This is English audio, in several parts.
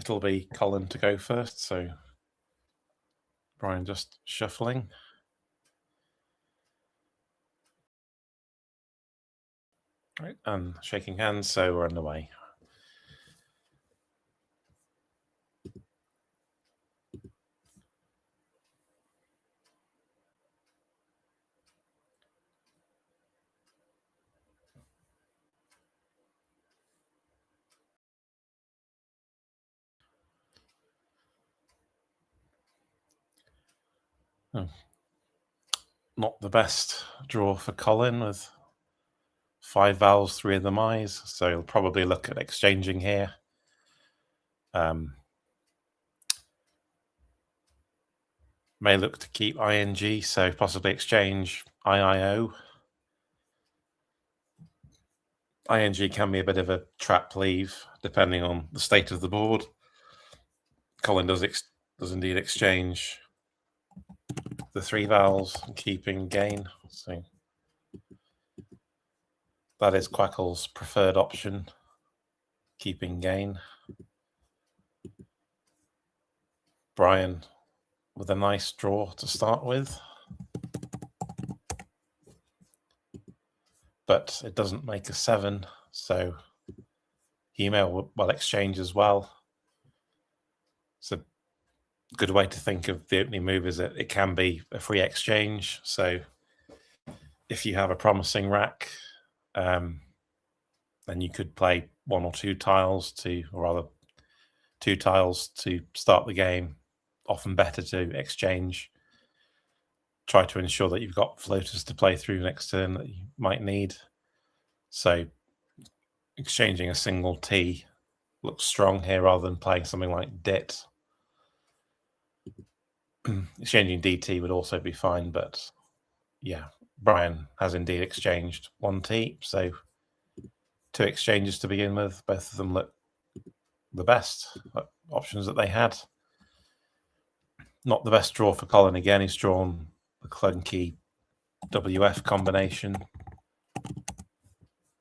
it'll be Colin to go first, so Brian just shuffling. Right, and shaking hands, so we're underway. Oh. Not the best draw for Colin with 5 vowels, 3 of them eyes, so he'll probably look at exchanging here. May look to keep ing, so possibly exchange IIO. ing can be a bit of a trap leave, depending on the state of the board. Colin does indeed exchange the 3 vowels, keeping gain. So that is Quackle's preferred option, keeping gain. Brian with a nice draw to start with. But it doesn't make a 7, so he may well exchange as well. It's a good way to think of the opening move is that it can be a free exchange. So if you have a promising rack, then you could play 1 or 2 tiles or rather 2 tiles to start the game. Often better to exchange. Try to ensure that you've got floaters to play through next turn that you might need. So exchanging a single T looks strong here rather than playing something like DIT. Exchanging DT would also be fine, but yeah, Brian has indeed exchanged 1 T, so 2 exchanges to begin with. Both of them look the best options that they had. Not the best draw for Colin again. He's drawn the clunky WF combination.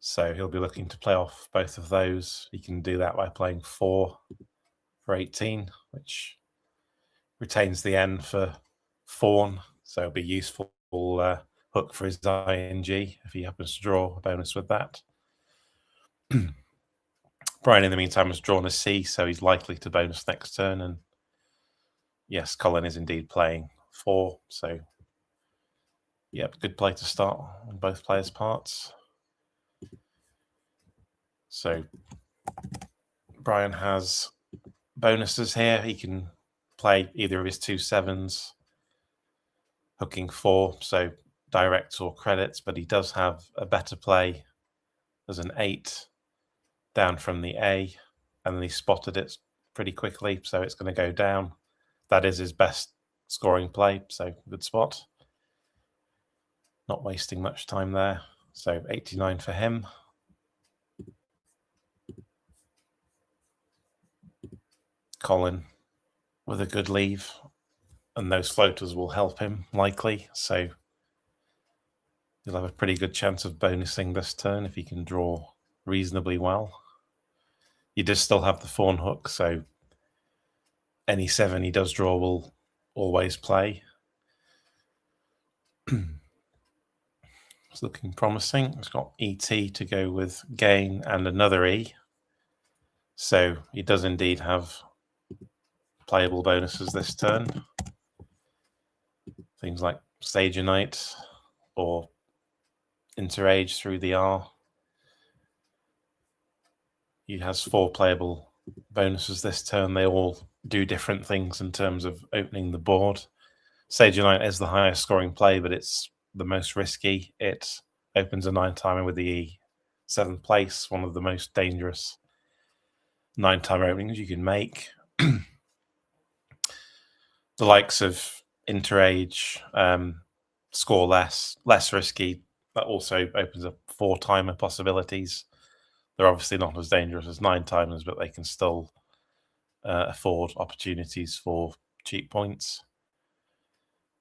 So he'll be looking to play off both of those. He can do that by playing 4 for 18, which retains the N for fawn. So it'll be useful hook for his ing if he happens to draw a bonus with that. Brian, in the meantime, has drawn a C, so he's likely to bonus next turn. And yes, Colin is indeed playing 4. So, yeah, good play to start on both players' parts. So, Brian has bonuses here. He can play either of his 2 7s, hooking 4, so directs or credits, but he does have a better play as an 8 down from the A, and then he spotted it pretty quickly, so it's going to go down. That is his best scoring play, so good spot. Not wasting much time there. So 89 for him. Colin with a good leave, and those floaters will help him likely, so he'll have a pretty good chance of bonusing this turn if he can draw reasonably well. He does still have the fawn hook, so any 7 he does draw will always play. It's looking promising. It's got ET to go with gain and another E. So he does indeed have playable bonuses this turn. Things like Stage Unite or Interage through the R. He has 4 playable bonuses this turn. They all do different things in terms of opening the board. Sage Unite is the highest scoring play, but it's the most risky. It opens a 9-timer with the E. 7th place, one of the most dangerous 9-timer openings you can make. The likes of Interage, score less risky. That also opens up 4-timer possibilities. They're obviously not as dangerous as 9-timers, but they can still afford opportunities for cheap points.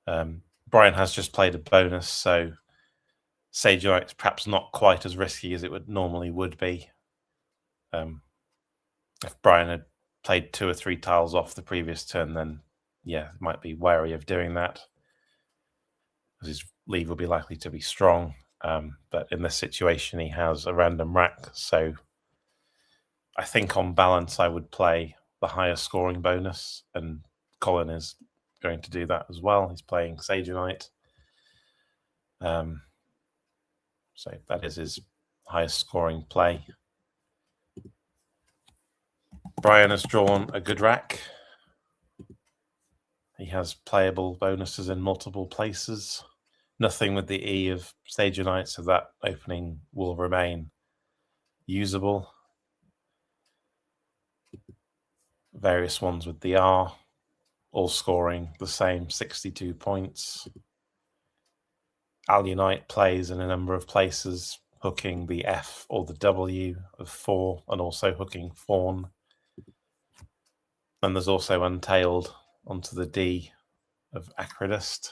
Brian has just played a bonus, so Sage Unite's perhaps not quite as risky as it would normally be. If Brian had played 2 or 3 tiles off the previous turn, then yeah, might be wary of doing that, because his leave will be likely to be strong. But in this situation, he has a random rack, so I think on balance, I would play the higher scoring bonus, and Colin is going to do that as well. He's playing Sagenite. So that is his highest scoring play. Brian has drawn a good rack. He has playable bonuses in multiple places. Nothing with the E of Sagenite, so that opening will remain usable. Various ones with the R, all scoring the same 62 points. Alunite plays in a number of places, hooking the F or the W of 4 and also hooking Fawn. And there's also Untailed onto the D of Acridist.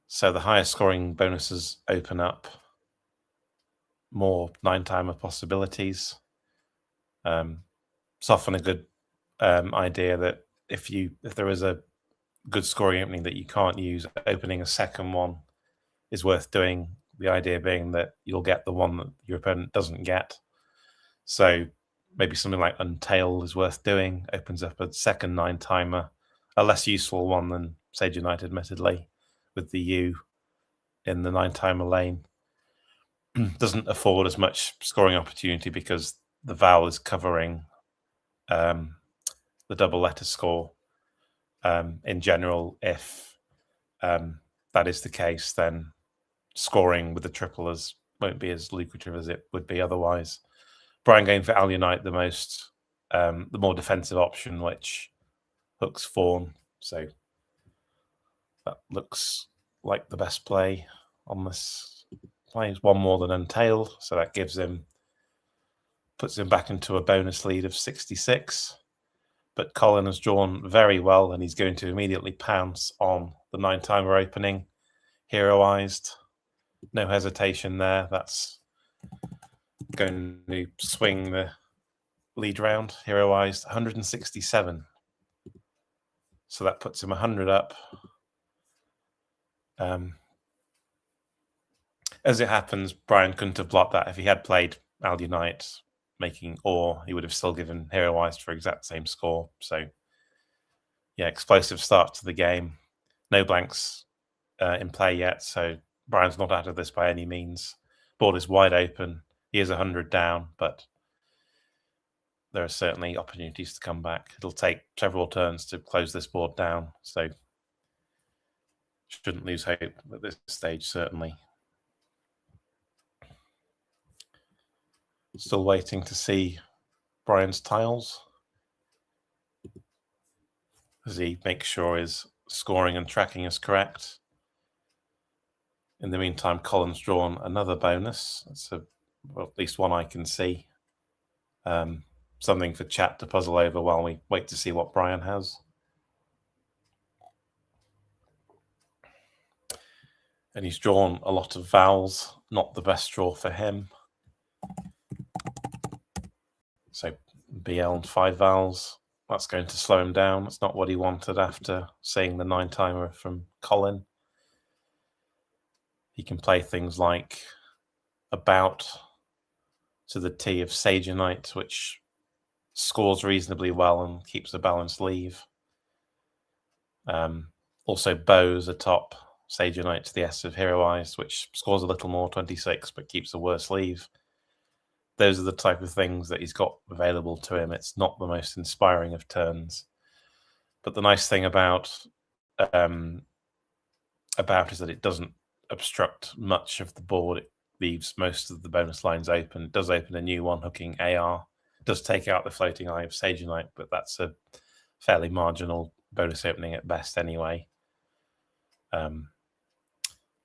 So the highest scoring bonuses open up more 9-timer possibilities. It's often a good idea that if there is a good scoring opening that you can't use, opening a second one is worth doing. The idea being that you'll get the one that your opponent doesn't get. So maybe something like Untailed is worth doing. Opens up a second 9-timer, a less useful one than Sagenite, admittedly, with the U in the 9-timer lane. Doesn't afford as much scoring opportunity because the vowel is covering the double letter score. In general, if that is the case, then scoring with the triple won't be as lucrative as it would be otherwise. Brian going for Alunite, the more defensive option, which hooks Fawn. So that looks like the best play on this play. He's one more than Untailed, so that puts him back into a bonus lead of 66. But Colin has drawn very well, and he's going to immediately pounce on the 9-timer opening. Heroized. No hesitation there. That's going to swing the lead round. Heroized 167. So that puts him 100 up. As it happens, Brian couldn't have blocked that. If he had played Alunite making Or, he would have still given Heroized for exact same score. So yeah, explosive start to the game. No blanks in play yet, so Brian's not out of this by any means. Board is wide open. He is 100 down, but there are certainly opportunities to come back. It'll take several turns to close this board down, so shouldn't lose hope at this stage, certainly. Still waiting to see Brian's tiles as he makes sure his scoring and tracking is correct. In the meantime, Colin's drawn another bonus. That's well, at least one I can see. Something for chat to puzzle over while we wait to see what Brian has. And he's drawn a lot of vowels, not the best draw for him. So BL and 5 vowels, that's going to slow him down. That's not what he wanted after seeing the 9-timer from Colin. He can play things like About to the T of Sagenite, which scores reasonably well and keeps a balanced leave. Also Bows atop Sagenite to the S of Heroized, which scores a little more, 26, but keeps a worse leave. Those are the type of things that he's got available to him. It's not the most inspiring of turns. But the nice thing about is that it doesn't obstruct much of the board. It leaves most of the bonus lines open. It does open a new one, hooking AR. It does take out the floating eye of Sagenite, but that's a fairly marginal bonus opening at best anyway.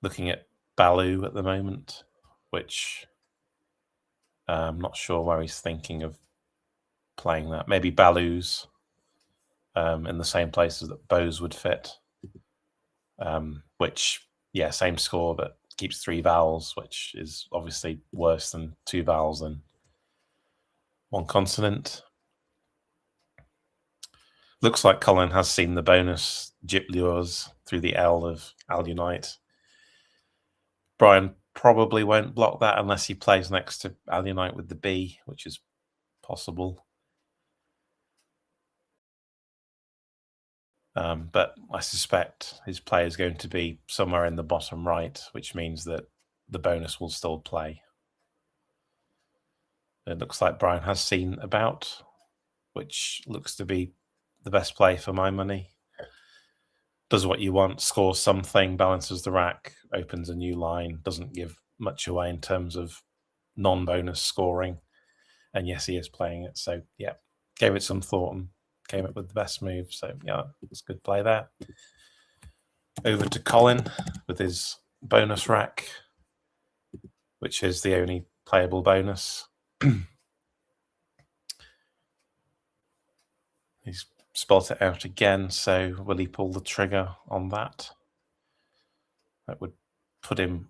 Looking at Baloo at the moment, which I'm not sure where he's thinking of playing that. Maybe Baloo's in the same places that Bows would fit, which, yeah, same score, but keeps 3 vowels, which is obviously worse than 2 vowels and one consonant. Looks like Colin has seen the bonus Gyp lures through the L of Alunite. Brian probably won't block that unless he plays next to Alunite with the B, which is possible. But I suspect his play is going to be somewhere in the bottom right, which means that the bonus will still play. It looks like Brian has seen about, which looks to be the best play for my money. Does what you want, scores something, balances the rack, opens a new line, doesn't give much away in terms of non-bonus scoring. And yes, he is playing it. So yeah, gave it some thought and came up with the best move. So yeah, it's good play there. Over to Colin with his bonus rack, which is the only playable bonus. He's spelt it out again, so will he pull the trigger on that? That would put him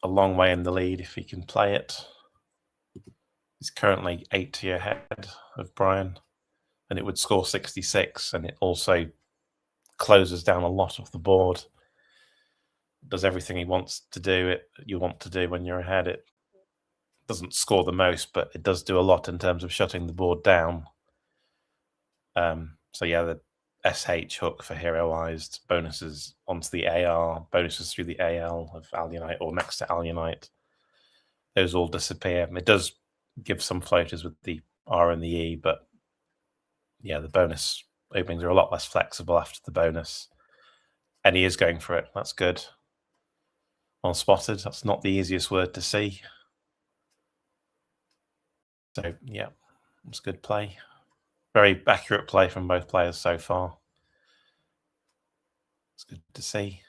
a long way in the lead if he can play it. He's currently 80 ahead of Brian, and it would score 66, and it also closes down a lot of the board. Does everything he wants to do, you want to do when you're ahead. It doesn't score the most, but it does do a lot in terms of shutting the board down. So yeah, the SH hook for heroized, bonuses onto the AR, bonuses through the AL of Alunite or next to Alunite. Those all disappear. It does give some floaters with the R and the E, but yeah, the bonus openings are a lot less flexible after the bonus. And he is going for it. That's good. Well spotted. That's not the easiest word to see. So yeah, it's good play. Very accurate play from both players so far. It's good to see.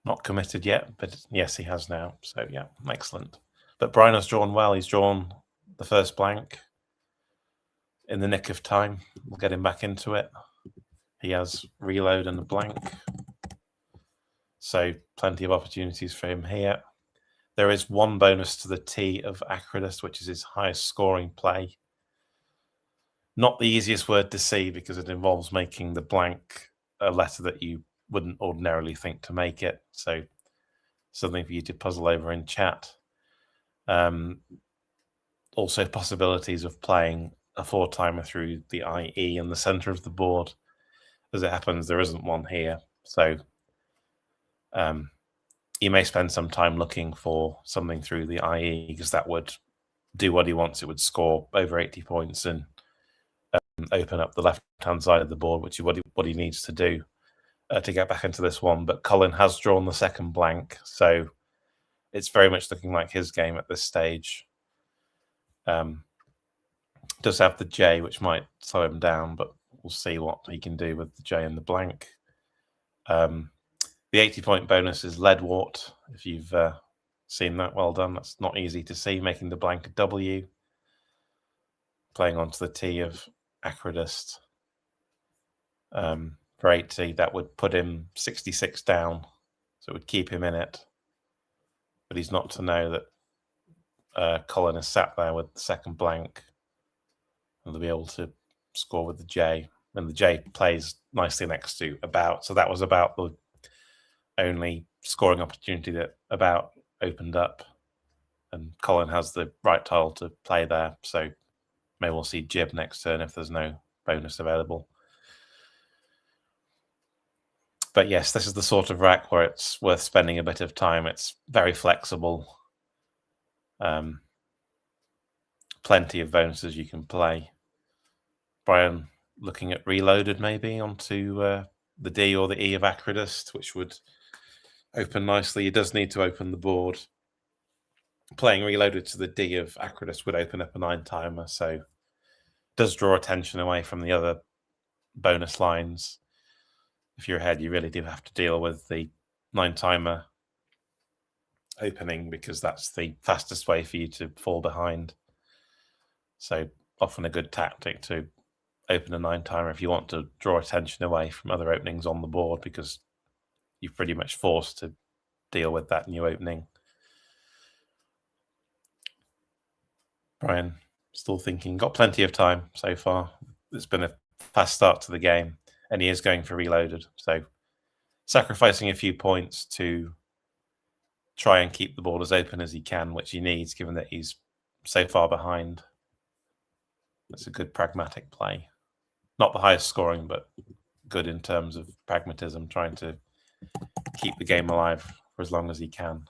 Not committed yet, but yes, he has now. So yeah, excellent. But Brian has drawn well. He's drawn the first blank in the nick of time. We'll get him back into it. He has reload and a blank. So plenty of opportunities for him here. There is one bonus to the T of Acridus, which is his highest scoring play. Not the easiest word to see because it involves making the blank a letter that you wouldn't ordinarily think to make it. So something for you to puzzle over in chat. Also possibilities of playing a 4-timer through the IE in the center of the board. As it happens, there isn't one here. So you may spend some time looking for something through the IE because that would do what he wants. It would score over 80 points and open up the left-hand side of the board, which is what he needs to do to get back into this one. But Colin has drawn the second blank, so it's very much looking like his game at this stage. Does have the J, which might slow him down, but we'll see what he can do with the J and the blank. The 80-point bonus is Leadwort. If you've seen that, well done. That's not easy to see, making the blank a W. Playing onto the T of Acridust. For 80, that would put him 66 down. So it would keep him in it. But he's not to know that Colin has sat there with the second blank. And they'll be able to score with the J. And the J plays nicely next to About. So that was about the only scoring opportunity that About opened up. And Colin has the right tile to play there. So maybe we'll see Jib next turn if there's no bonus available. But yes, this is the sort of rack where it's worth spending a bit of time. It's very flexible. Plenty of bonuses you can play. Brian looking at reloaded maybe onto the D or the E of Acridust, which would open nicely. He does need to open the board. Playing reloaded to the D of Acridust would open up a 9-timer, so does draw attention away from the other bonus lines. If you're ahead, you really do have to deal with the 9-timer opening because that's the fastest way for you to fall behind. So often a good tactic to open a 9-timer if you want to draw attention away from other openings on the board because you're pretty much forced to deal with that new opening. Brian, still thinking, got plenty of time so far. It's been a fast start to the game, and he is going for reloaded. So sacrificing a few points to try and keep the board as open as he can, which he needs, given that he's so far behind. That's a good pragmatic play. Not the highest scoring, but good in terms of pragmatism, trying to keep the game alive for as long as he can.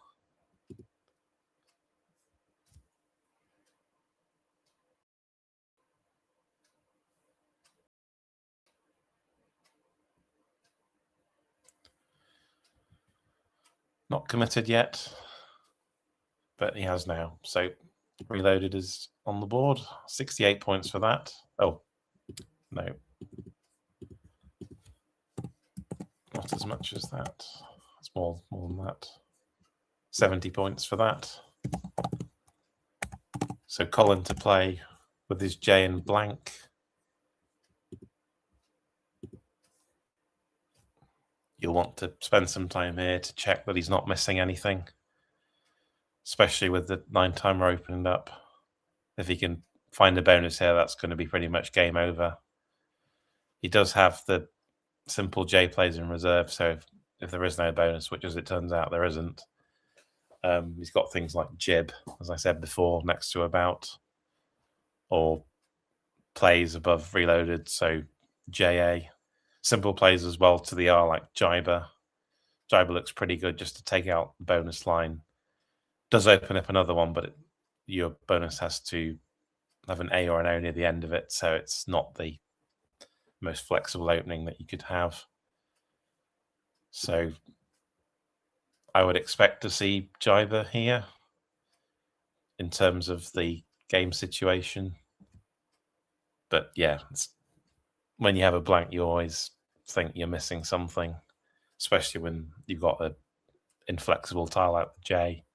Not committed yet, but he has now. So reloaded is on the board. 68 points for that. Oh, no. Not as much as that. It's more than that. 70 points for that. So Colin to play with his J and blank. You'll want to spend some time here to check that he's not missing anything, especially with the 9-timer opened up. If he can find a bonus here, that's going to be pretty much game over. He does have the simple J plays in reserve, so if there is no bonus, which as it turns out there isn't, he's got things like Jib, as I said before, next to about, or plays above reloaded, so JA. Simple plays as well to the R, like Jiber. Jiber looks pretty good just to take out the bonus line. Does open up another one, but your bonus has to have an A or an O near the end of it, so it's not the most flexible opening that you could have. So I would expect to see Jiber here in terms of the game situation. But yeah, when you have a blank, you always think you're missing something, especially when you've got an inflexible tile out the J.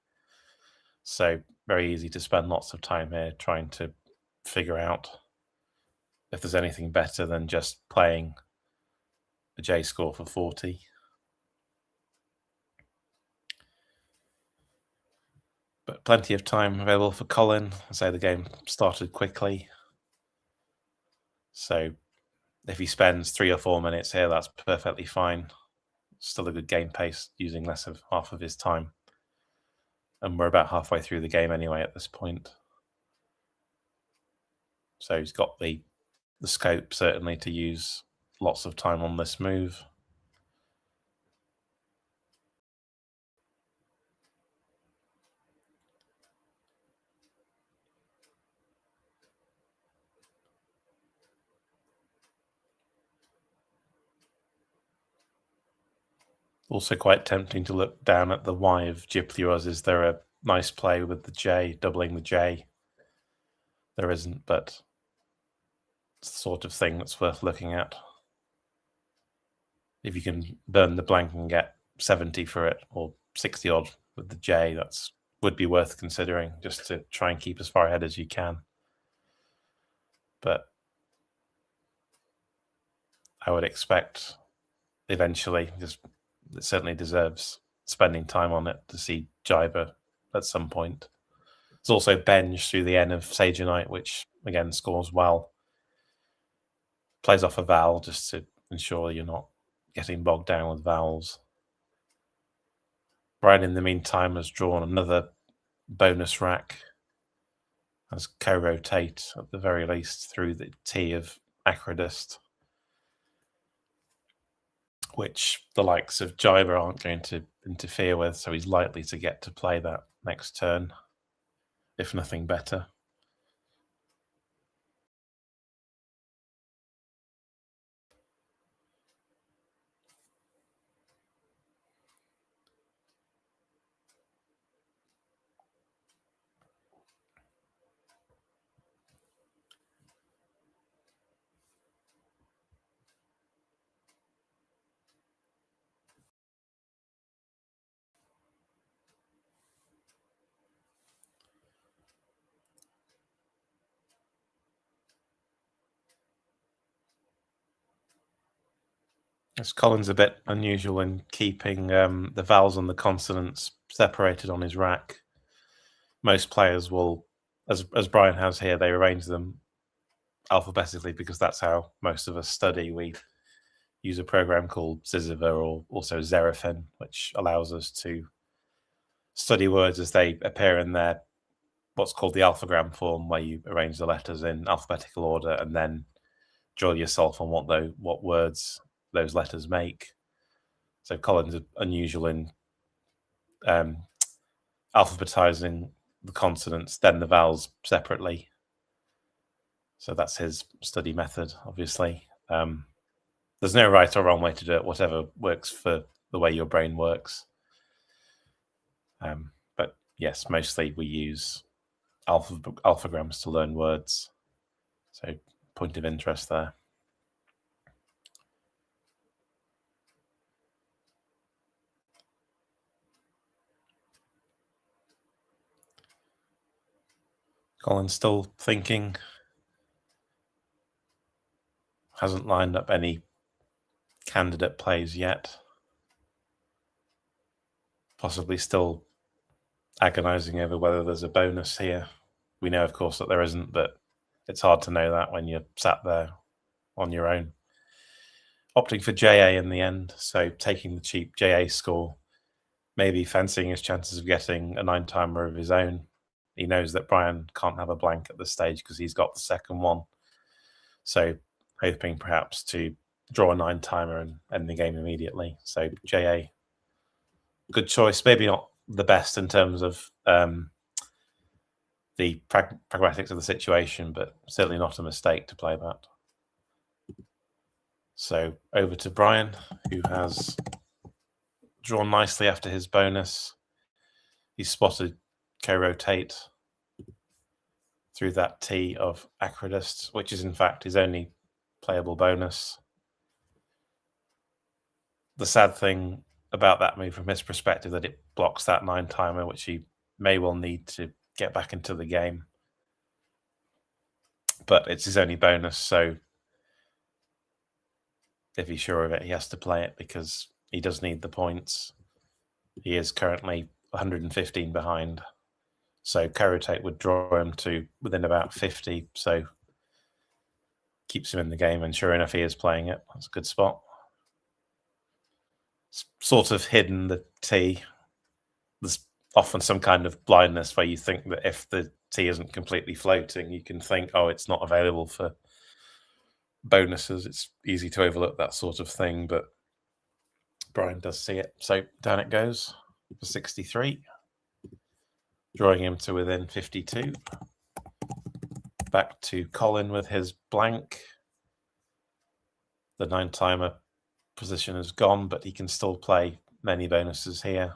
So very easy to spend lots of time here trying to figure out if there's anything better than just playing a J score for 40. But plenty of time available for Colin. I say the game started quickly. So if he spends 3 or 4 minutes here, that's perfectly fine. Still a good game pace using less of half of his time. And we're about halfway through the game anyway at this point. So he's got the scope certainly to use lots of time on this move. Also quite tempting to look down at the Y of Gyplios. Is there a nice play with the J, doubling the J? There isn't, but it's the sort of thing that's worth looking at. If you can burn the blank and get 70 for it, or 60 odd with the J, that's would be worth considering, just to try and keep as far ahead as you can. But I would expect eventually, just it certainly deserves spending time on it to see Jiber at some point. There's also Benge through the N of Sagenite, which again scores well. Plays off a vowel just to ensure you're not getting bogged down with vowels. Brian, in the meantime, has drawn another bonus rack as co-rotate at the very least through the T of Acrodist, which the likes of Jiber aren't going to interfere with, so he's likely to get to play that next turn, if nothing better. As Colin's a bit unusual in keeping the vowels and the consonants separated on his rack. Most players will as Brian has here, they arrange them alphabetically because that's how most of us study. We use a program called Ziziva or also Xerafin, which allows us to study words as they appear in their what's called the alphagram form, where you arrange the letters in alphabetical order and then drill yourself on what words those letters make. So Colin's unusual in alphabetizing the consonants, then the vowels separately. So that's his study method, obviously. There's no right or wrong way to do it, whatever works for the way your brain works. But yes, mostly we use alphagrams to learn words. So point of interest there. Colin's still thinking. Hasn't lined up any candidate plays yet. Possibly still agonizing over whether there's a bonus here. We know, of course, that there isn't, but it's hard to know that when you're sat there on your own. Opting for JA in the end, so taking the cheap JA score, maybe fancying his chances of getting a 9-timer of his own. He knows that Brian can't have a blank at this stage because he's got the second one. So hoping perhaps to draw a 9-timer and end the game immediately. So JA, good choice. Maybe not the best in terms of the pragmatics of the situation, but certainly not a mistake to play that. So over to Brian, who has drawn nicely after his bonus. He's spotted co-rotate through that T of Acridist, which is in fact his only playable bonus. The sad thing about that move from his perspective that it blocks that 9-timer, which he may well need to get back into the game. But it's his only bonus, so if he's sure of it, he has to play it because he does need the points. He is currently 115 behind. So co-rotate would draw him to within about 50, so keeps him in the game, and sure enough, he is playing it. That's a good spot. It's sort of hidden the T. There's often some kind of blindness where you think that if the T isn't completely floating, you can think, oh, it's not available for bonuses. It's easy to overlook that sort of thing, but Brian does see it. So down it goes for 63, drawing him to within 52. Back to Colin with his blank. The 9-timer position is gone, but he can still play many bonuses here.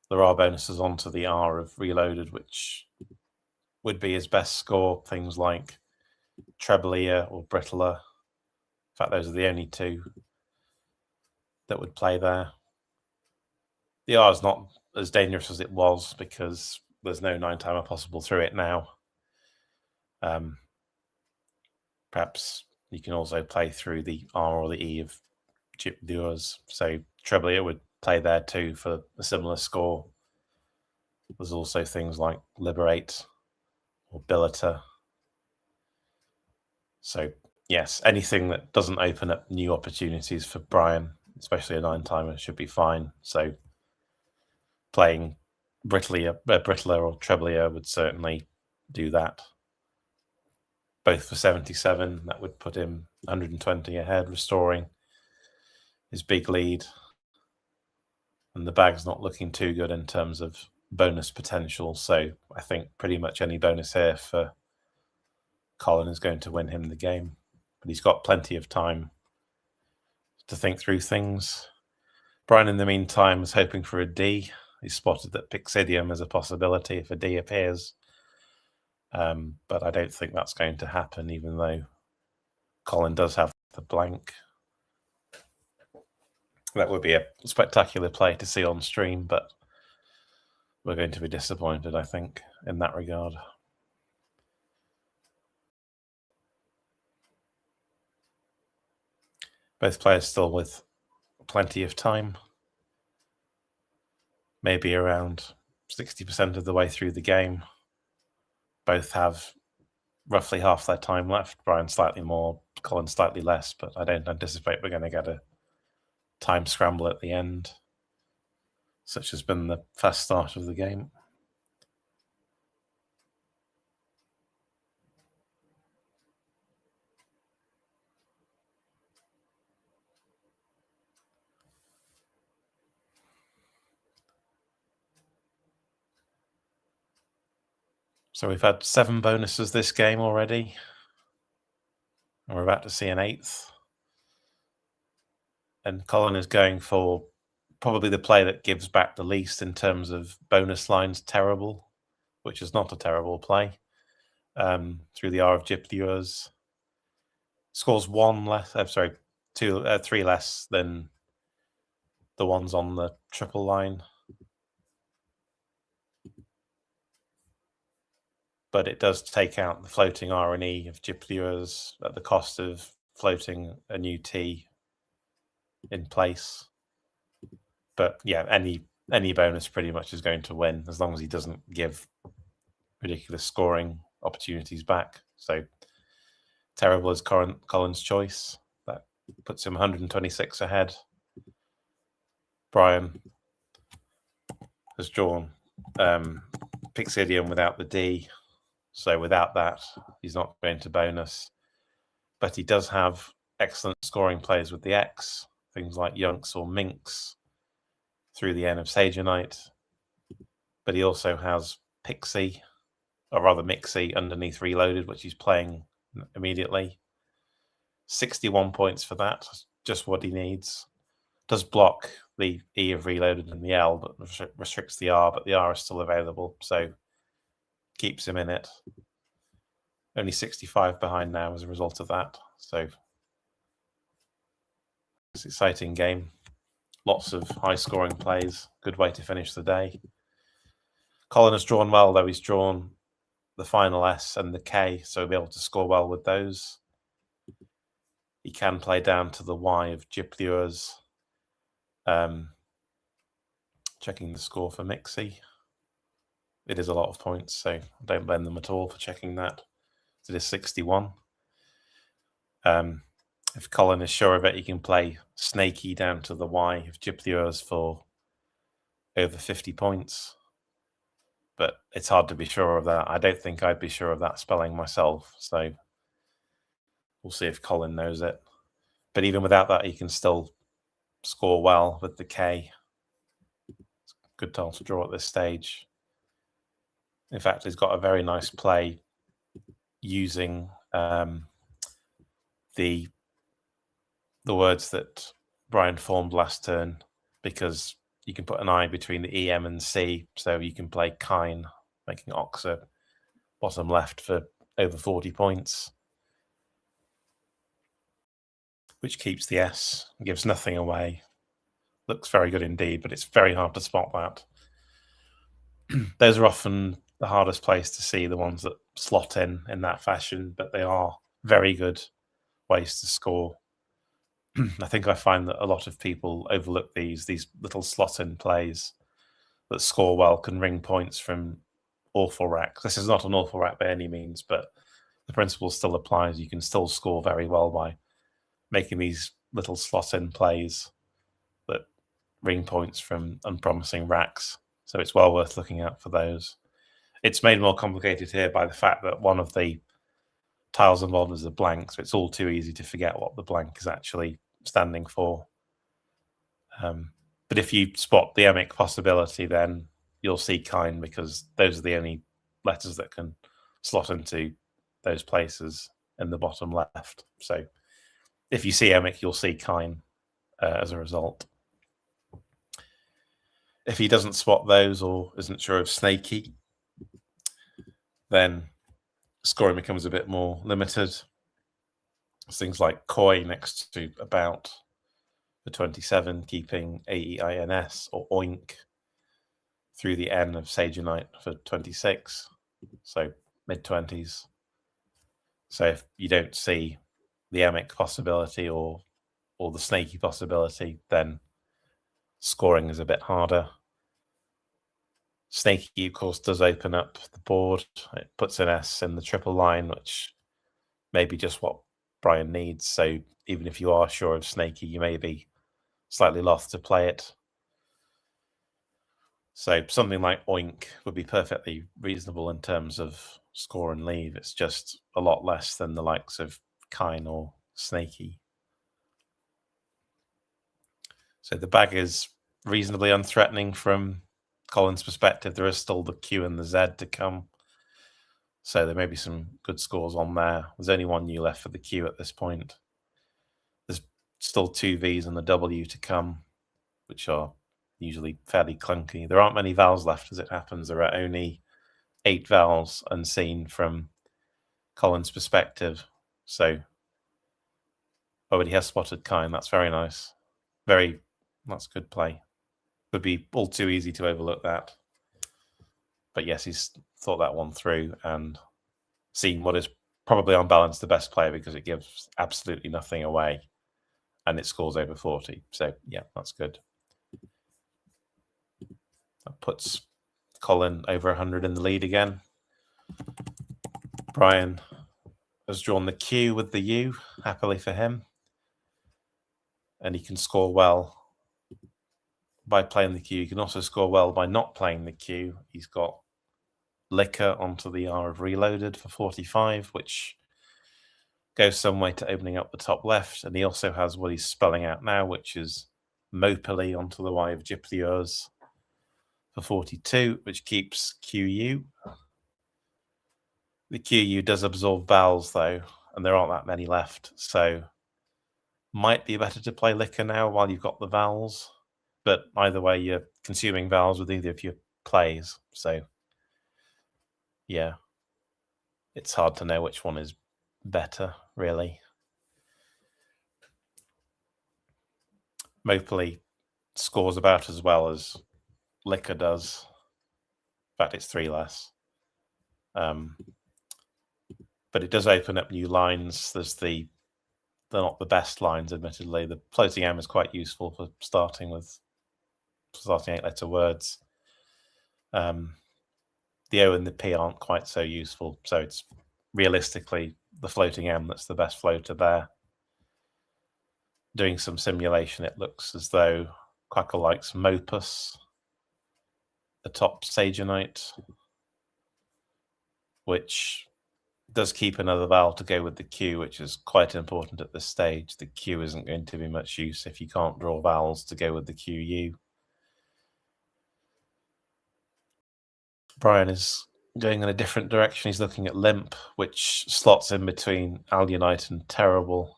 There are bonuses onto the R of Reloaded, which would be his best score. Things like Treblia or Brittler. In fact, those are the only two that would play there. The R is not as dangerous as it was because there's no 9-timer possible through it now. Perhaps you can also play through the R or the E of Chip Dewars. So Treblia would play there too for a similar score. There's also things like Liberate or Billiter. So yes, anything that doesn't open up new opportunities for Brian, especially a 9-timer, should be fine. So playing Brittler or Treblia would certainly do that. Both for 77, that would put him 120 ahead, restoring his big lead. And the bag's not looking too good in terms of bonus potential. So I think pretty much any bonus here for Colin is going to win him the game. But he's got plenty of time to think through things. Brian, in the meantime, is hoping for a D. He's spotted that Pixidium is a possibility if a D appears. But I don't think that's going to happen, even though Colin does have the blank. That would be a spectacular play to see on stream, but we're going to be disappointed, I think, in that regard. Both players still with plenty of time. Maybe around 60% of the way through the game. both have roughly half their time left. Brian slightly more, Colin slightly less, but I don't anticipate we're going to get a time scramble at the end, such has been the fast start of the game. So we've had 7 bonuses this game already, and we're about to see an 8th. And Colin is going for probably the play that gives back the least in terms of bonus lines terrible, which is not a terrible play. Through the R of Gyp Lures. Scores 1 less, sorry, 3 less than the ones on the triple line. But it does take out the floating R and E of Gyp Lures at the cost of floating a new T in place. But yeah, any bonus pretty much is going to win as long as he doesn't give ridiculous scoring opportunities back. So terrible is Colin's choice. That puts him 126 ahead. Brian has drawn Pixidium without the D. So without that, he's not going to bonus. But he does have excellent scoring plays with the X, things like Yunks or Minx through the N of Sagenite. But he also has Pixie, or rather Mixie, underneath Reloaded, which he's playing immediately. 61 points for that, just what he needs. Does block the E of Reloaded and the L, but restricts the R, but the R is still available, so keeps him in it. Only 65 behind now as a result of that, so it's an exciting game. Lots of high-scoring plays, good way to finish the day. Colin has drawn well, though. He's drawn the final S and the K, so he'll be able to score well with those. He can play down to the Y of Gyp Lures. Checking the score for Mixie. It is a lot of points, so I don't blame them at all for checking that. It is 61. If Colin is sure of it, he can play Snaky down to the Y of Gyp Lures for over 50 points. But it's hard to be sure of that. I don't think I'd be sure of that spelling myself, so we'll see if Colin knows it. But even without that, he can still score well with the K. It's a good tile to draw at this stage. In fact, he's got a very nice play using the words that Brian formed last turn, because you can put an I between the E, M, and C, so you can play Kine, making Oxa bottom left for over 40 points, which keeps the S, gives nothing away. Looks very good indeed, but it's very hard to spot that. Those are often the hardest place to see, the ones that slot in that fashion, but they are very good ways to score. I think I find that a lot of people overlook these little slot-in plays that score well, can ring points from awful racks. This is not an awful rack by any means, but the principle still applies. You can still score very well by making these little slot-in plays that ring points from unpromising racks. So it's well worth looking out for those. It's made more complicated here by the fact that one of the tiles involved is a blank, so it's all too easy to forget what the blank is actually standing for. But if you spot the emic possibility, then you'll see Kine, because those are the only letters that can slot into those places in the bottom left. So if you see emic, you'll see Kine as a result. If he doesn't spot those or isn't sure of Snaky, then scoring becomes a bit more limited. Things like Koi next to about for 27, keeping AEINS or Oink through the N of Sagenite for 26, so mid-20s. So if you don't see the emic possibility or the snaky possibility, then scoring is a bit harder. Snaky, of course, does open up the board. It puts an S in the triple line, which may be just what Brian needs. So even if you are sure of Snaky, you may be slightly loth to play it. So something like Oink would be perfectly reasonable in terms of score and leave. It's just a lot less than the likes of Kine or Snaky. So the bag is reasonably unthreatening from Colin's perspective. There is still the Q and the Z to come. So there may be some good scores on there. There's only one U left for the Q at this point. There's still two Vs and the W to come, which are usually fairly clunky. There aren't many vowels left as it happens. There are only 8 vowels unseen from Colin's perspective. So, oh, but he has spotted Kine. That's very nice. That's good play. Would be all too easy to overlook that. But yes, he's thought that one through and seen what is probably on balance the best player because it gives absolutely nothing away and it scores over 40. So yeah, that's good. That puts Colin over 100 in the lead again. Brian has drawn the Q with the U, happily for him. And he can score well by playing the Q. He can also score well by not playing the Q. He's got Liquor onto the R of Reloaded for 45, which goes some way to opening up the top left. And he also has what he's spelling out now, which is Mopily onto the Y of Gypsieurs for 42, which keeps QU. The QU does absorb vowels, though, and there aren't that many left. So might be better to play Liquor now while you've got the vowels. But either way, you're consuming vowels with either of your plays. So yeah, it's hard to know which one is better, really. Mopily scores about as well as Liquor does. In fact, it's 3 less. But it does open up new lines. They're not the best lines, admittedly. The floating M is quite useful for starting 8-letter words. The O and the P aren't quite so useful. So it's realistically the floating M that's the best floater there. Doing some simulation, it looks as though Quackle likes Mopus atop Sagenite, which does keep another vowel to go with the Q, which is quite important at this stage. The Q isn't going to be much use if you can't draw vowels to go with the QU. Brian is going in a different direction. He's looking at Limp, which slots in between Alunite and Terrible.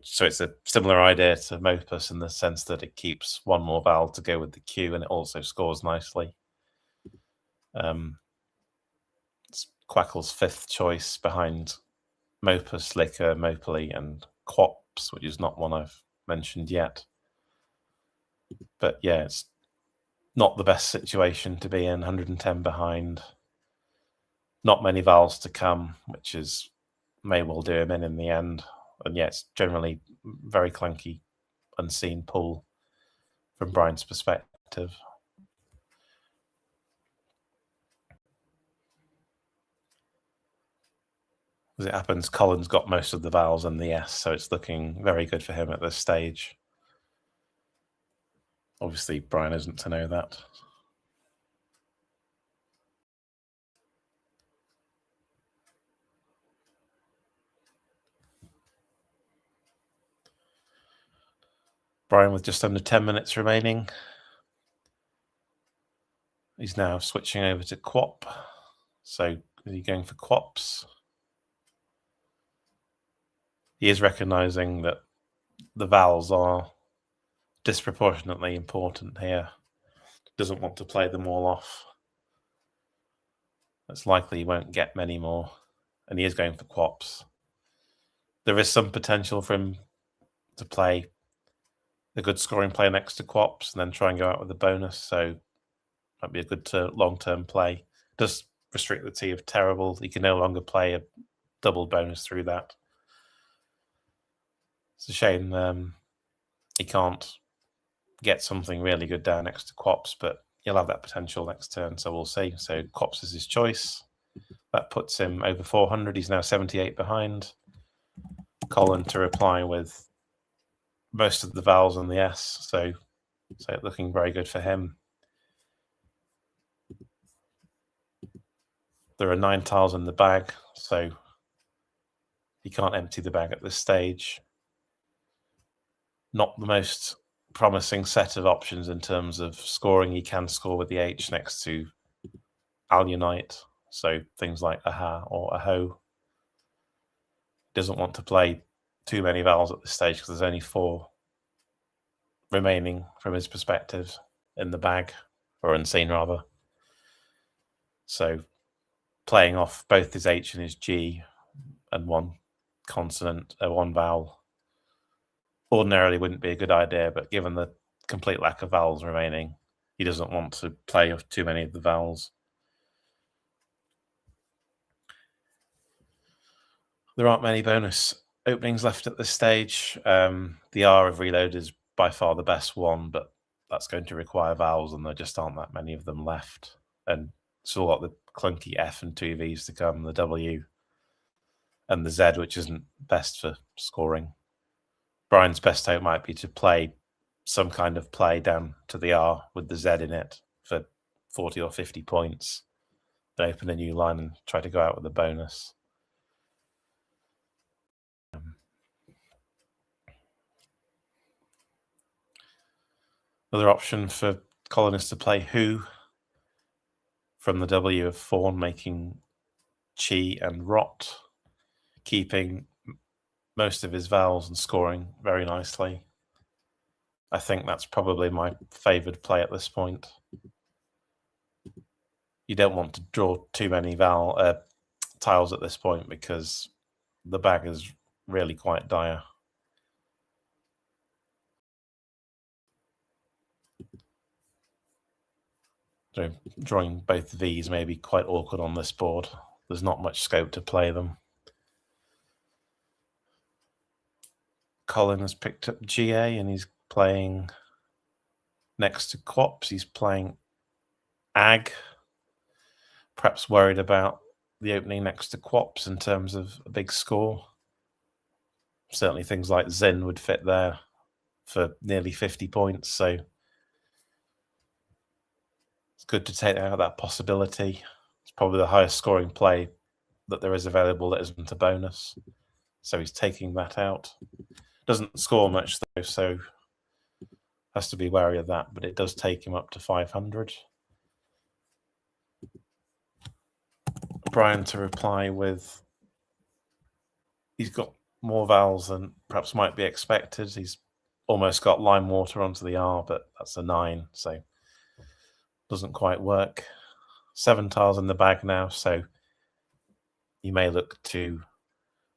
So it's a similar idea to Mopus in the sense that it keeps one more vowel to go with the Q and it also scores nicely. It's Quackle's 5th choice behind Mopus, Liquor, Mopily, and Quops, which is not one I've mentioned yet. But yeah, it's not the best situation to be in, 110 behind. Not many vowels to come, which may well do him in the end. And yeah, it's generally very clunky, unseen pool from Brian's perspective. As it happens, Colin's got most of the vowels and the S, so it's looking very good for him at this stage. Obviously, Brian isn't to know that. Brian with just under 10 minutes remaining. He's now switching over to Quop. So is he going for Quops? He is recognizing that the vowels are disproportionately important here. Doesn't want to play them all off. It's likely he won't get many more. And he is going for Quops. There is some potential for him to play a good scoring play next to Quops and then try and go out with a bonus. So might be a good long-term play. Does restrict the T of Terrible. He can no longer play a double bonus through that. It's a shame he can't get something really good down next to Quops, but he'll have that potential next turn, so we'll see. So Quops is his choice. That puts him over 400. He's now 78 behind. Colin to reply with most of the vowels and the S, so looking very good for him. There are 9 tiles in the bag, so he can't empty the bag at this stage. Not the most promising set of options in terms of scoring. He can score with the H next to Alunite, so things like aha or aho. Doesn't want to play too many vowels at this stage because there's only 4 remaining from his perspective in the bag, or unseen rather. So playing off both his H and his G and one consonant, one vowel, ordinarily wouldn't be a good idea, but given the complete lack of vowels remaining, he doesn't want to play off too many of the vowels. There aren't many bonus openings left at this stage. The R of Reload is by far the best one, but that's going to require vowels, and there just aren't that many of them left. And still got the clunky F and 2 Vs to come, the W and the Z, which isn't best for scoring. Brian's best hope might be to play some kind of play down to the R with the Z in it for 40 or 50 points, then open a new line and try to go out with a bonus. Another option for Colin is to play Who from the W of Fawn, making Chi and Rot, keeping most of his vowels and scoring very nicely. I think that's probably my favoured play at this point. You don't want to draw too many tiles at this point because the bag is really quite dire. So drawing both V's may be quite awkward on this board. There's not much scope to play them. Colin has picked up GA and he's playing next to Quops. He's playing Ag. Perhaps worried about the opening next to Quops in terms of a big score. Certainly things like Zin would fit there for nearly 50 points. So it's good to take out that possibility. It's probably the highest scoring play that there is available that isn't a bonus. So he's taking that out. Doesn't score much though, so has to be wary of that, but it does take him up to 500. Brian to reply with, he's got more vowels than perhaps might be expected. He's almost got lime water onto the R, but that's a 9, so doesn't quite work. 7 tiles in the bag now, so you may look to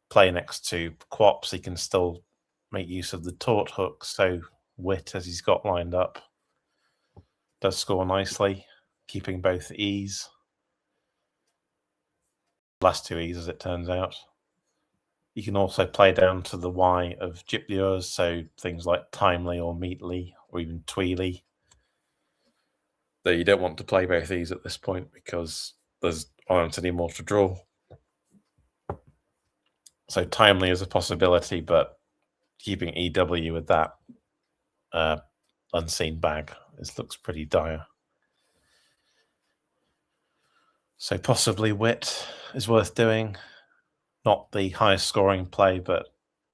play next to Quops. He can still make use of the taunt hook, so Wit, as he's got lined up, does score nicely, keeping both E's. Last 2 E's, as it turns out. You can also play down to the Y of Gyplures, so things like Timely or Meatly or even Tweely. Though you don't want to play both these at this point because there's aren't any more to draw. So Timely is a possibility, but keeping EW with that unseen bag looks pretty dire. So possibly Wit is worth doing. Not the highest scoring play, but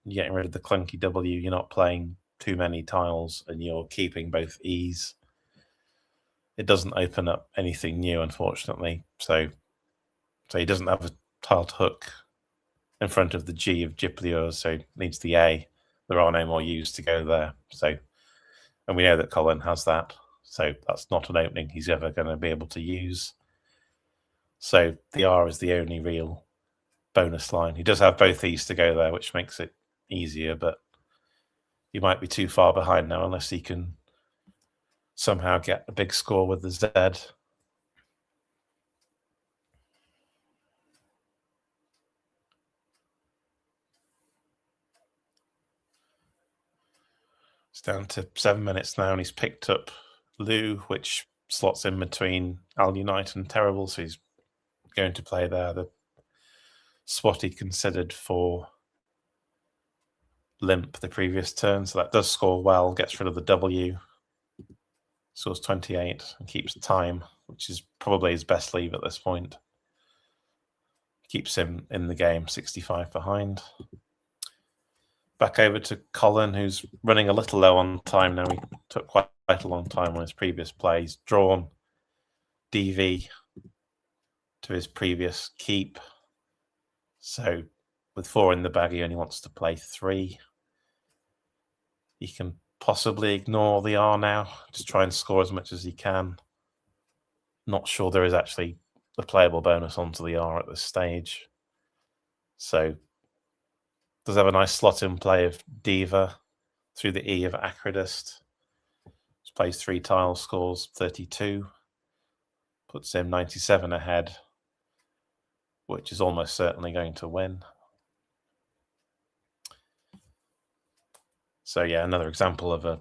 you're getting rid of the clunky W. You're not playing too many tiles and you're keeping both E's. It doesn't open up anything new, unfortunately. So he doesn't have a tiled hook in front of the G of Gyplures, so needs the A. There are no more U's to go there. So, and we know that Colin has that. So that's not an opening he's ever going to be able to use. So the R is the only real bonus line. He does have both E's to go there, which makes it easier, but he might be too far behind now unless he can somehow get a big score with the Z. It's down to 7 minutes now, and he's picked up Lou, which slots in between Al Unite and Terrible, so he's going to play there. The spot he considered for Limp the previous turn, so that does score well, gets rid of the W, scores 28 and keeps time, which is probably his best leave at this point. Keeps him in the game, 65 behind. Back over to Colin, who's running a little low on time now. He took quite a long time on his previous play. He's drawn DV to his previous keep. So with 4 in the bag, he only wants to play 3. He can possibly ignore the R now, just try and score as much as he can. Not sure there is actually a playable bonus onto the R at this stage. So does have a nice slot in play of Diva through the E of Acridist. Just plays 3 tiles, scores 32. Puts him 97 ahead, which is almost certainly going to win. So yeah, another example of a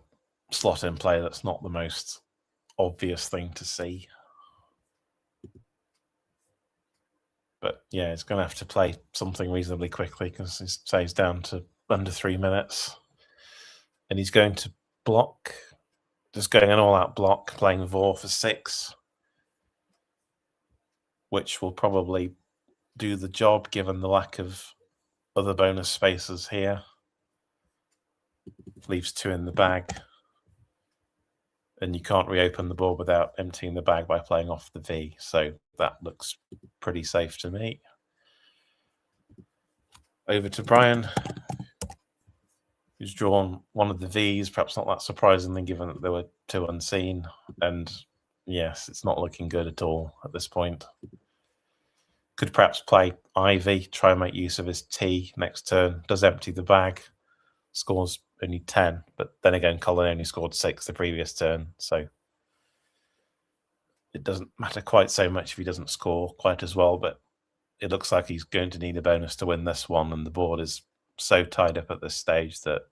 slot in play that's not the most obvious thing to see. But yeah, he's going to have to play something reasonably quickly because he stays down to under 3 minutes. And he's going to block, just going an all-out block, playing Vor for 6, which will probably do the job given the lack of other bonus spaces here. Leaves 2 in the bag. And you can't reopen the board without emptying the bag by playing off the V. So that looks pretty safe to me. Over to Brian, who's drawn one of the Vs, perhaps not that surprisingly given that there were 2 unseen. And yes, it's not looking good at all at this point. Could perhaps play Ivy, try and make use of his T next turn. Does empty the bag, scores only 10, but then again, Colin only scored 6 the previous turn, so it doesn't matter quite so much if he doesn't score quite as well, but it looks like he's going to need a bonus to win this one, and the board is so tied up at this stage that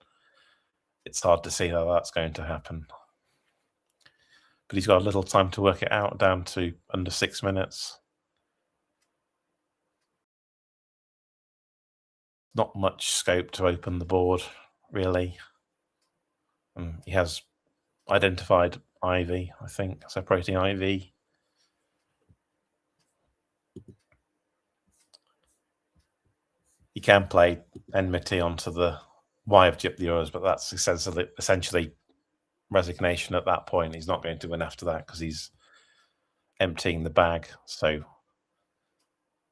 it's hard to see how that's going to happen. But he's got a little time to work it out, down to under 6 minutes. Not much scope to open the board, really. And he has identified Ivy, I think, separating Ivy. He can play Enmity onto the Y of Gyp the Euros, but that's essentially resignation at that point. He's not going to win after that because he's emptying the bag. So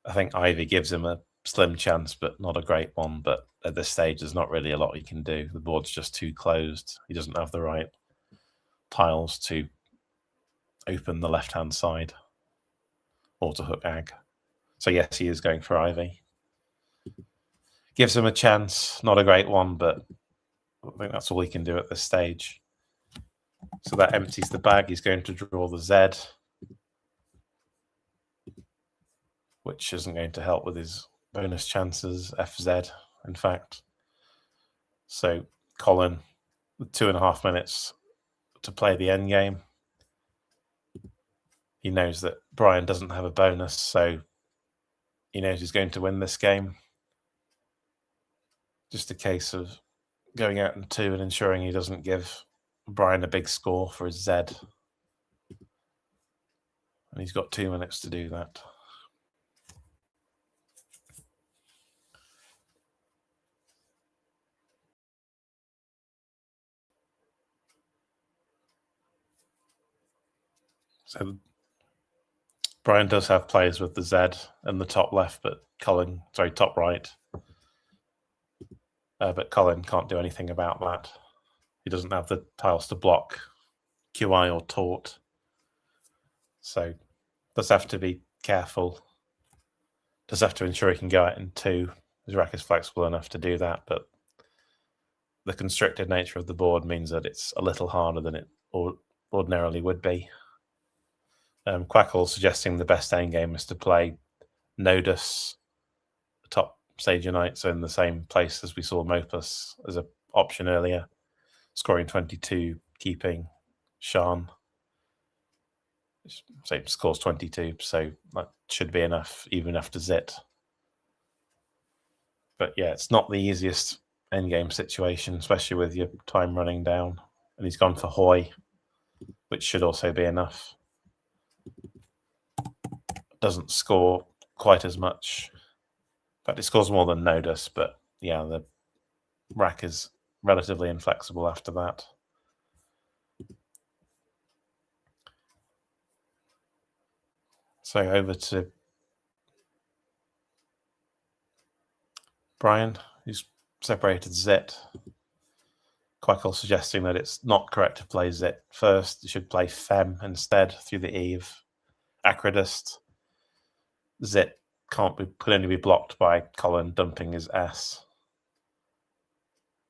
I think Ivy gives him a slim chance, but not a great one. But at this stage, there's not really a lot he can do. The board's just too closed. He doesn't have the right tiles to open the left-hand side or to hook Ag. So yes, he is going for Ivy. Gives him a chance, not a great one, but I think that's all he can do at this stage. So that empties the bag. He's going to draw the Z, which isn't going to help with his bonus chances, FZ, in fact. So Colin, with 2.5 minutes to play the end game. He knows that Brian doesn't have a bonus, so he knows he's going to win this game. Just a case of going out in 2 and ensuring he doesn't give Brian a big score for his Z. And he's got 2 minutes to do that. So Brian does have players with the Z in the top left, but top right. But Colin can't do anything about that. He doesn't have the tiles to block QI or Taunt. So does have to be careful. Does have to ensure he can go out in 2. His rack is flexible enough to do that, but the constricted nature of the board means that it's a little harder than it ordinarily would be. Quackle suggesting the best endgame is to play Nodus, top Sage Unite, so in the same place as we saw Mopus as an option earlier, scoring 22, keeping Shan. So it scores 22, so that should be enough, even after Zit. But yeah, it's not the easiest endgame situation, especially with your time running down. And he's gone for Hoy, which should also be enough. Doesn't score quite as much. In fact, it scores more than Nodus, but yeah, the rack is relatively inflexible after that. So over to Brian, who's separated Zit. Quackle suggesting that it's not correct to play Zit first. You should play Fem instead through the Eve. Acridist. Zit could only be blocked by Colin dumping his S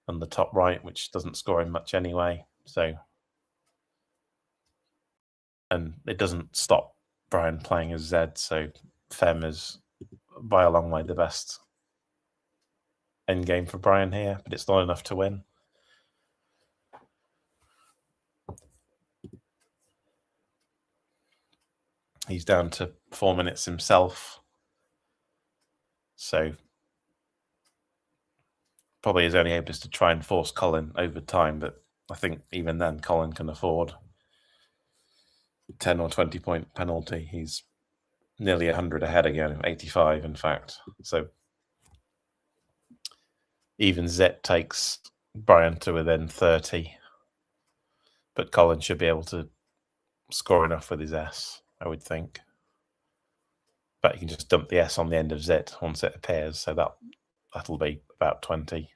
on the top right, which doesn't score him much anyway. So, and it doesn't stop Brian playing as Z. So Fem is by a long way the best end game for Brian here, but it's not enough to win. He's down to 4 minutes himself. So probably his only aim is to try and force Colin over time, but I think even then Colin can afford 10 or 20 point penalty. He's nearly 100 ahead again, 85 in fact. So even Zet takes Brian to within 30, but Colin should be able to score enough with his S, I would think. But you can just dump the S on the end of Zit once it appears, so that'll be about 20.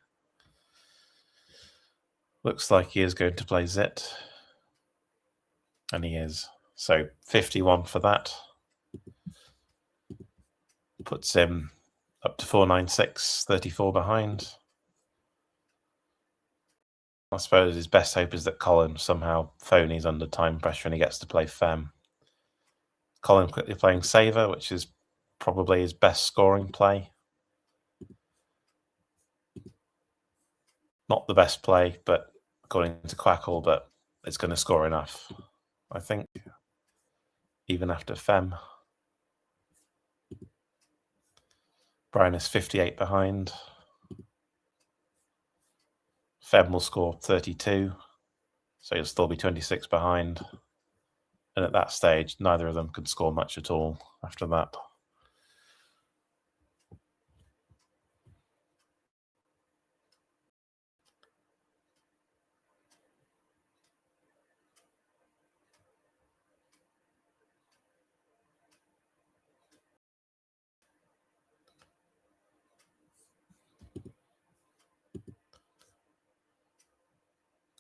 Looks like he is going to play Zit, and he is. So 51 for that. Puts him up to 496, 34 behind. I suppose his best hope is that Colin somehow phonies under time pressure and he gets to play Fem. Colin quickly playing Saver, which is probably his best scoring play. Not the best play, but according to Quackle, but it's going to score enough, I think, even after Fem. Brian is 58 behind. Fem will score 32, so he'll still be 26 behind. And at that stage, neither of them could score much at all after that.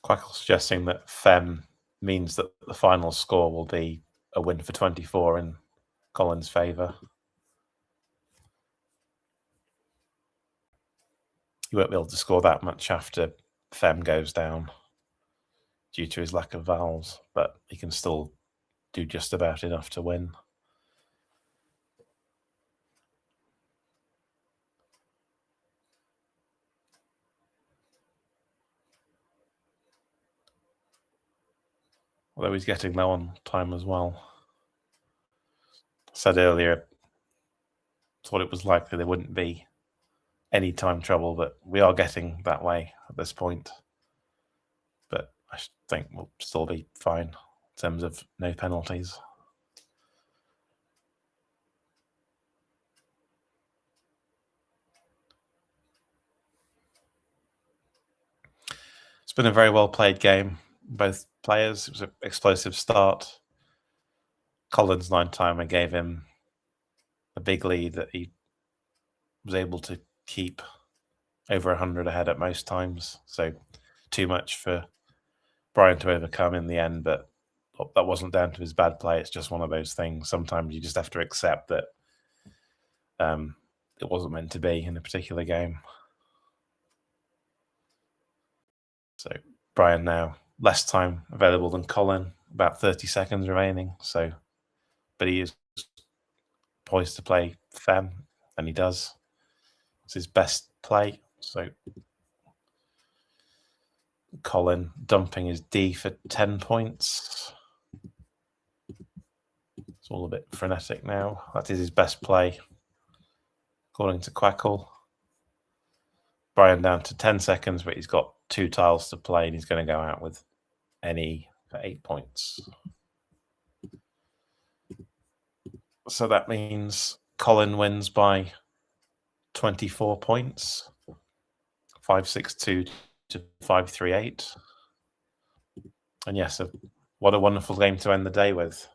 Quackle suggesting that Fem means that the final score will be a win for 24 in Colin's favour. He won't be able to score that much after Fem goes down due to his lack of vowels, but he can still do just about enough to win. Although he's getting low on time as well. I said earlier, thought it was likely there wouldn't be any time trouble, but we are getting that way at this point. But I think we'll still be fine in terms of no penalties. It's been a very well played game. Both players. It was an explosive start. Colin's 9-timer gave him a big lead that he was able to keep over 100 ahead at most times. So too much for Brian to overcome in the end, but that wasn't down to his bad play. It's just one of those things. Sometimes you just have to accept that it wasn't meant to be in a particular game. So Brian now less time available than Colin, about 30 seconds remaining. So, but he is poised to play Fem, and he does. It's his best play. So Colin dumping his D for 10 points. It's all a bit frenetic now. That is his best play, according to Quackle. Brian down to 10 seconds, but he's got 2 tiles to play, and he's going to go out with any for 8 points. So that means Colin wins by 24 points, 5-6-2 to 5-3-8. And yes, what a wonderful game to end the day with.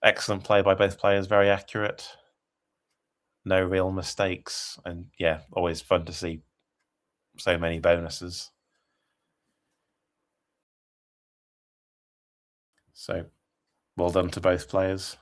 Excellent play by both players, very accurate. No real mistakes. And yeah, always fun to see so many bonuses. So well done to both players.